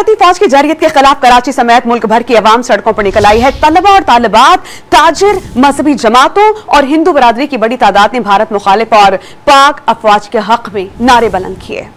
भारतीय फौज की जारियत के खिलाफ कराची समेत मुल्क भर की अवाम सड़कों पर निकल आई है। तलबा और तालिबात, ताजिर, मजहबी जमातों और हिंदू बरादरी की बड़ी तादाद ने भारत मुखालिफ और पाक अफवाज के हक में नारे बुलंद किए।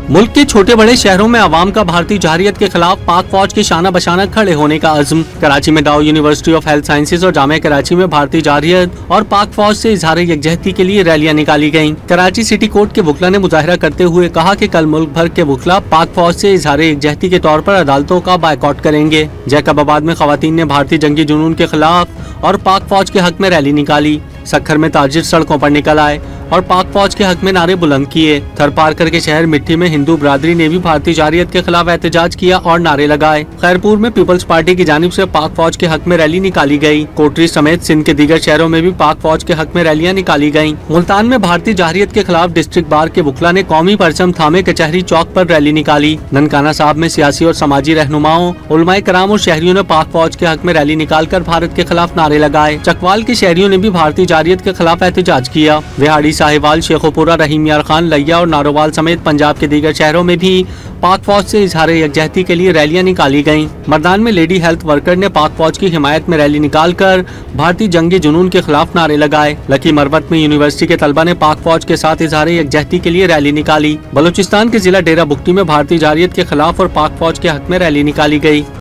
मुल्क के छोटे बड़े शहरों में अवाम का भारतीय जारियत के खिलाफ पाक फौज के शाना बशाना खड़े होने का अज़्म। कराची में दाऊ यूनिवर्सिटी ऑफ हेल्थ साइंसेज और जामिया कराची में भारतीय जारियत और पाक फौज से इजहार यकजहती के लिए रैलियां निकाली गयीं। कराची सिटी कोर्ट के वकला ने मुजाहरा करते हुए कहा कि कल मुल्क भर के वकला पाक फौज से इजहार यकजहती के तौर पर अदालतों का बायकॉट करेंगे। जैकबाबाद में खवातीन ने भारतीय जंगी जुनून के खिलाफ और पाक फौज के हक में रैली निकाली। सक्खर में ताजिर सड़कों पर निकल आए और पाक फौज के हक में नारे बुलंद किए। थरपारकर के शहर मिट्टी में हिंदू बरादरी ने भी भारतीय जारियत के खिलाफ एहतजाज किया और नारे लगाए। खैरपुर में पीपल्स पार्टी की जानिब से पाक फौज के हक में रैली निकाली गई। कोटरी समेत सिंध के दीगर शहरों में भी पाक फौज के हक में रैलियां निकाली गयी। मुल्तान में भारतीय जारियत के खिलाफ डिस्ट्रिक्ट बार के वकला ने कौमी परचम थामे कचहरी चौक पर रैली निकाली। ननकाना साहब में सियासी और समाजी रहनुमाओं, उलमाए कराम और शहरियों ने पाक फौज के हक में रैली निकाल कर भारत के खिलाफ नारे लगाए। चकवाल के शहरियों ने भी भारतीय जारियत के खिलाफ एहतजाज किया। विहाड़ी, साहिवाल, शेखोपुरा, रहीम यार खान, लिया और नारोवाल समेत पंजाब के दीगर शहरों में भी पाक फौज से इजहार यकजहती के लिए रैलियां निकाली गयीं। मर्दान में लेडी हेल्थ वर्कर ने पाक फौज की हिमायत में रैली निकालकर भारतीय जंगी जुनून के खिलाफ नारे लगाए। लकी मरवत में यूनिवर्सिटी के तलबा ने पाक फौज के साथ इजहार यकजहती के लिए रैली निकाली। बलूचिस्तान के जिला डेरा बुगटी में भारतीय जारियत के खिलाफ और पाक फौज के हक में रैली निकाली गयी।